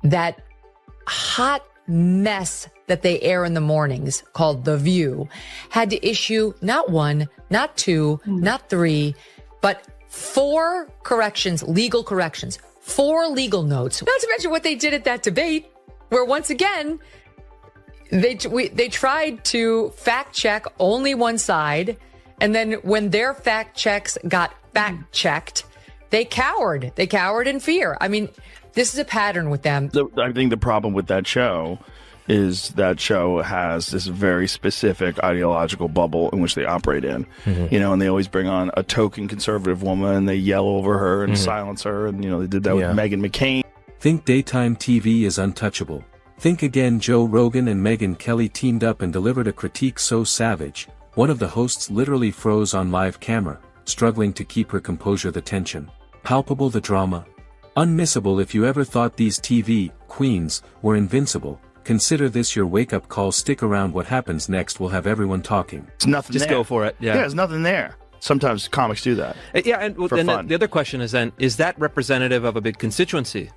that hot mess that they air in the mornings called The View had to issue not one, not two, not three, but 4 corrections, legal corrections, 4 legal notes. Not to mention what they did at that debate, where once again, they tried to fact check only one side. And then when their fact checks got fact checked, they cowered. They cowered in fear. I mean, this is a pattern with them. I think the problem with that show is that show has this very specific ideological bubble in which they operate in, you know, and they always bring on a token conservative woman and they yell over her and silence her. And, you know, they did that with Megyn McCain. Think daytime TV is untouchable. Think again Joe Rogan and Megyn Kelly teamed up and delivered a critique so savage, one of the hosts literally froze on live camera, struggling to keep her composure. The tension. Palpable, the drama. Unmissable. If you ever thought these TV queens were invincible, consider this your wake-up call. Stick around, what happens next will have everyone talking. It's nothing Just there. go for it. Yeah, there's nothing there. Sometimes comics do that. Yeah, and the other question is then, is that representative of a big constituency?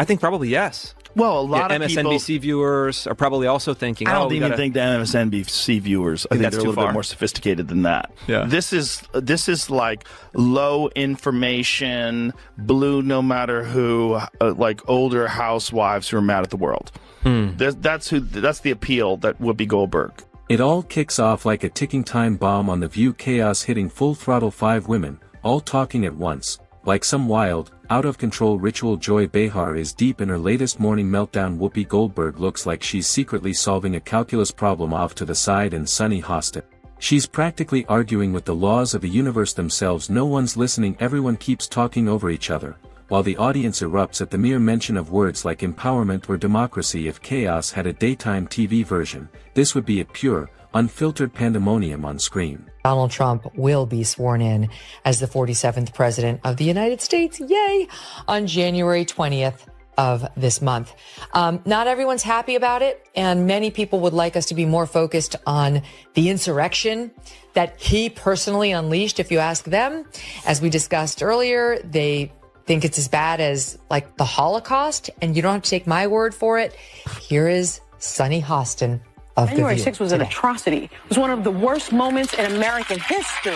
I think probably yes. Well, a lot of MSNBC people, viewers are probably also thinking, I don't even think the MSNBC viewers, I think they're a little bit more sophisticated than that. Yeah. This is like low information, blue no matter who, like older housewives who are mad at the world. That's the appeal that Whoopi Goldberg. It all kicks off like a ticking time bomb on The View. Chaos hitting full throttle. 5 women, all talking at once, like some wild, out-of-control ritual. Joy Behar is deep in her latest morning meltdown. Whoopi Goldberg looks like she's secretly solving a calculus problem off to the side. And Sunny Hostin. She's practically arguing with the laws of the universe themselves. No one's listening, everyone keeps talking over each other, while the audience erupts at the mere mention of words like empowerment or democracy. If Chaos had a daytime TV version, this would be a pure, unfiltered pandemonium on screen. Donald Trump will be sworn in as the 47th president of the United States, yay, on January 20th of this month. Not everyone's happy about it, and many people would like us to be more focused on the insurrection that he personally unleashed. If you ask them, as we discussed earlier, they think it's as bad as like the Holocaust, and you don't have to take my word for it. Here is Sunny Hostin. January 6th was an atrocity. It was one of the worst moments in American history.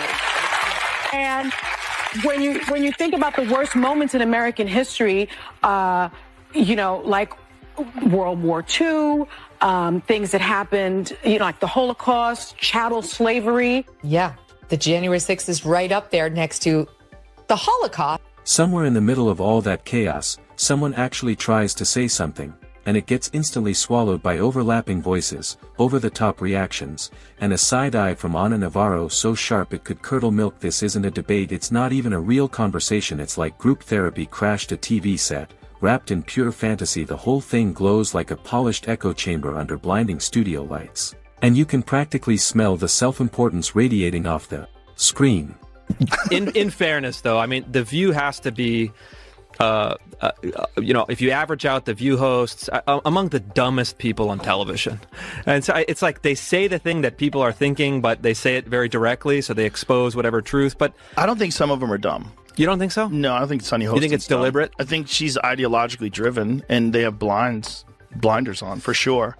And when you think about the worst moments in American history, you know, like World War II, things that happened, you know, like the Holocaust, chattel slavery. Yeah, the January 6th is right up there next to the Holocaust. Somewhere in the middle of all that chaos, someone actually tries to say something, and it gets instantly swallowed by overlapping voices, over-the-top reactions, and a side-eye from Ana Navarro so sharp it could curdle milk. This isn't a debate, it's not even a real conversation, it's like group therapy crashed a TV set, wrapped in pure fantasy. The whole thing glows like a polished echo chamber under blinding studio lights. And you can practically smell the self-importance radiating off the screen. In fairness, though, I mean, The View has to be... you know, if you average out The View hosts, among the dumbest people on television. And so it's like they say the thing that people are thinking, but they say it very directly, so they expose whatever truth. But I don't think some of them are dumb. You don't think so? No, I don't think Sunny Hostin. You think it's deliberate? I think she's ideologically driven, and they have blinders on, for sure.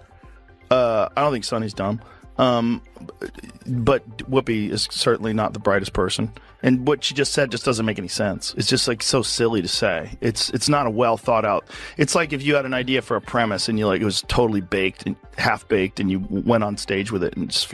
I don't think Sunny's dumb. But Whoopi is certainly not the brightest person, and what she just said just doesn't make any sense. It's just like so silly to say. It's not a well thought out. It's like if you had an idea for a premise and you like it was totally baked and half baked, and you went on stage with it and just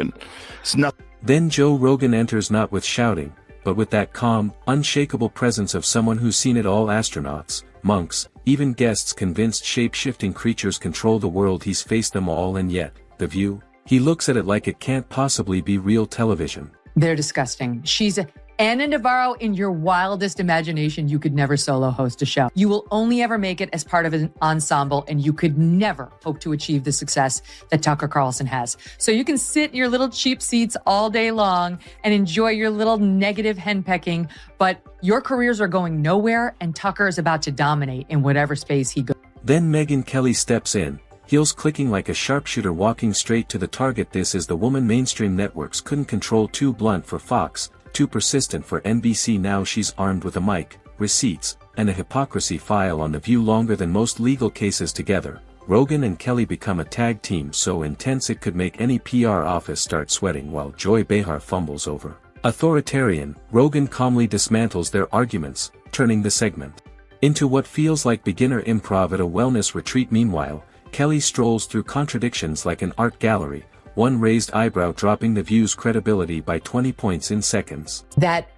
it's not. Then Joe Rogan enters, not with shouting, but with that calm, unshakable presence of someone who's seen it all. Astronauts, monks, even guests convinced shape-shifting creatures control the world. He's faced them all, and yet, The View, he looks at it like it can't possibly be real television. They're disgusting. She's Ana Navarro. In your wildest imagination, you could never solo host a show. You will only ever make it as part of an ensemble, and you could never hope to achieve the success that Tucker Carlson has. So you can sit in your little cheap seats all day long and enjoy your little negative henpecking, but your careers are going nowhere, and Tucker is about to dominate in whatever space he goes. Then Megyn Kelly steps in, heels clicking like a sharpshooter, walking straight to the target. This is the woman mainstream networks couldn't control. Too blunt for Fox, too persistent for NBC. Now she's armed with a mic, receipts, and a hypocrisy file on The View longer than most legal cases together. Rogan and Kelly become a tag team so intense it could make any PR office start sweating while Joy Behar fumbles over. Authoritarian, Rogan calmly dismantles their arguments, turning the segment into what feels like beginner improv at a wellness retreat. Meanwhile, Kelly strolls through contradictions like an art gallery, one raised eyebrow dropping The View's credibility by 20 points in seconds. That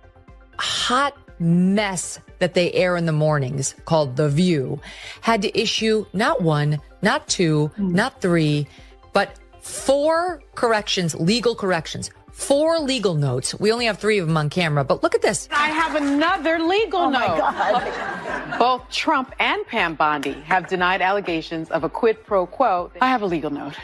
hot mess that they air in the mornings, called The View, had to issue not one, not two, not three, but 4 corrections, legal corrections. 4 legal notes. We only have 3 of them on camera, but look at this. I have another legal note. My God. Both Trump and Pam Bondi have denied allegations of a quid pro quo. I have a legal note.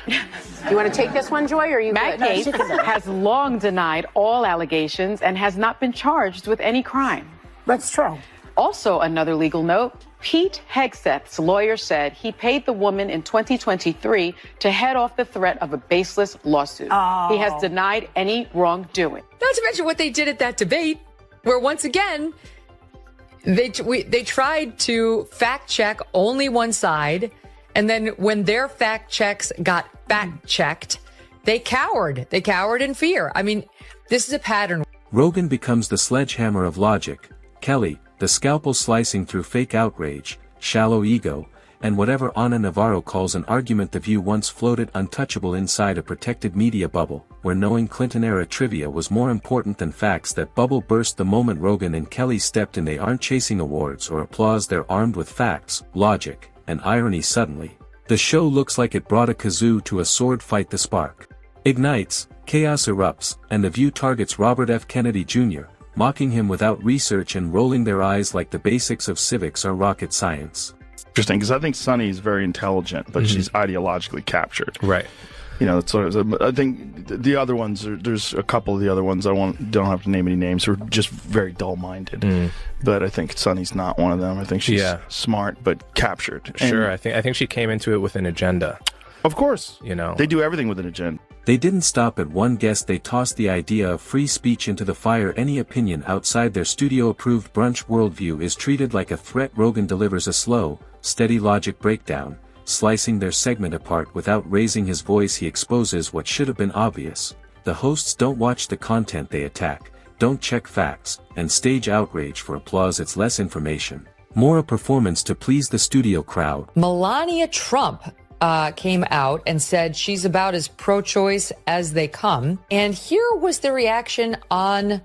You want to take this one, Joy, or are you Matt good? Gaetz has long denied all allegations and has not been charged with any crime. That's true. Also, another legal note, Pete Hegseth's lawyer said he paid the woman in 2023 to head off the threat of a baseless lawsuit. Oh. He has denied any wrongdoing. Not to mention what they did at that debate, where once again, they tried to fact check only one side, and then when their fact checks got fact checked, they cowered. They cowered in fear. I mean, this is a pattern. Rogan becomes the sledgehammer of logic, Kelly, the scalpel slicing through fake outrage, shallow ego, and whatever Ana Navarro calls an argument. The View once floated untouchable inside a protected media bubble, where knowing Clinton-era trivia was more important than facts. That bubble burst the moment Rogan and Kelly stepped in. They aren't chasing awards or applause, they're armed with facts, logic, and irony. Suddenly, the show looks like it brought a kazoo to a sword fight. The spark ignites, chaos erupts, and The View targets Robert F. Kennedy Jr., mocking him without research and rolling their eyes like the basics of civics are rocket science. Interesting, because I think Sunny is very intelligent, but she's ideologically captured. Right. You know, that's sort of, I think the other ones, there's a couple of the other ones, don't have to name any names, are just very dull-minded. But I think Sunny's not one of them. I think she's smart, but captured. Sure, And, I think she came into it with an agenda. Of course. You know. They do everything with an agenda. They didn't stop at one guest. They tossed the idea of free speech into the fire. Any opinion outside their studio-approved brunch worldview is treated like a threat. Rogan delivers a slow, steady logic breakdown, slicing their segment apart without raising his voice. He exposes what should have been obvious. The hosts don't watch the content they attack, don't check facts, and stage outrage for applause. It's less information, more a performance to please the studio crowd. Melania Trump came out and said she's about as pro-choice as they come. And here was the reaction on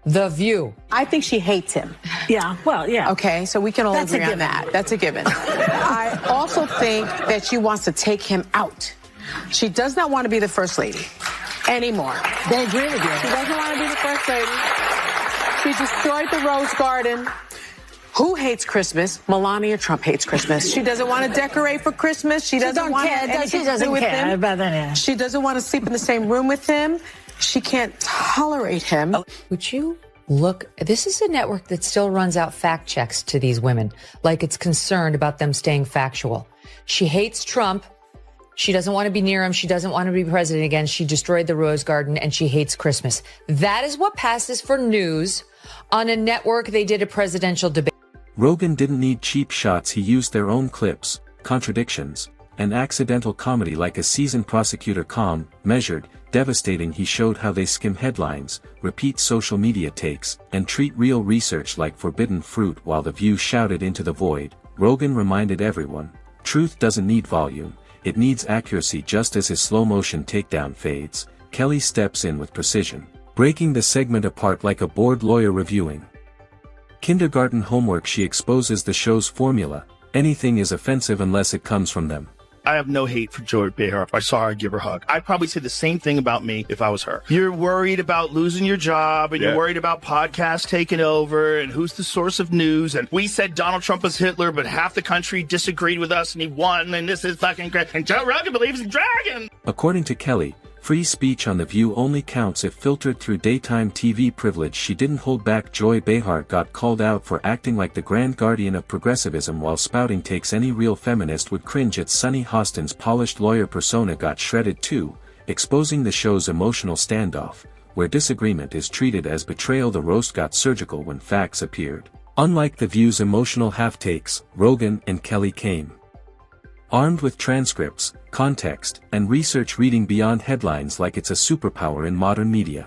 The View. I think she hates him. Yeah, well, yeah. Okay, so we can all That's a agree on given. that. That's a given. I also think that she wants to take him out. She does not want to be the first lady anymore. They agree with you. She doesn't want to be the first lady. She destroyed the Rose Garden. Who hates Christmas? Melania Trump hates Christmas. She doesn't want to decorate for Christmas. She doesn't want anything to do with him. About that, yeah. She doesn't want to sleep in the same room with him. She can't tolerate him. Would you look? This is a network that still runs out fact checks to these women, like it's concerned about them staying factual. She hates Trump. She doesn't want to be near him. She doesn't want to be president again. She destroyed the Rose Garden, and she hates Christmas. That is what passes for news on a network. They did a presidential debate. Rogan didn't need cheap shots. He used their own clips, contradictions, and accidental comedy like a seasoned prosecutor. Calm, measured, devastating. He showed how they skim headlines, repeat social media takes, and treat real research like forbidden fruit. While The View shouted into the void, Rogan reminded everyone, truth doesn't need volume, it needs accuracy. Just as his slow-motion takedown fades, Kelly steps in with precision, breaking the segment apart like a bored lawyer reviewing kindergarten homework. She exposes the show's formula: anything is offensive unless it comes from them. I have no hate for Joy Behar. If I saw her, I'd give her a hug. I'd probably say the same thing about me if I was her. You're worried about losing your job, and you're worried about podcasts taking over, and who's the source of news, and we said Donald Trump was Hitler, but half the country disagreed with us, and he won, and this is fucking great, and Joe Rogan believes in dragon! According to Kelly, free speech on The View only counts if filtered through daytime TV privilege. She didn't hold back. Joy Behar got called out for acting like the grand guardian of progressivism while spouting takes any real feminist would cringe at. Sunny Hostin's polished lawyer persona got shredded too, exposing the show's emotional standoff, where disagreement is treated as betrayal. The roast got surgical when facts appeared. Unlike The View's emotional half-takes, Rogan and Kelly came armed with transcripts, context, and research, reading beyond headlines like it's a superpower in modern media.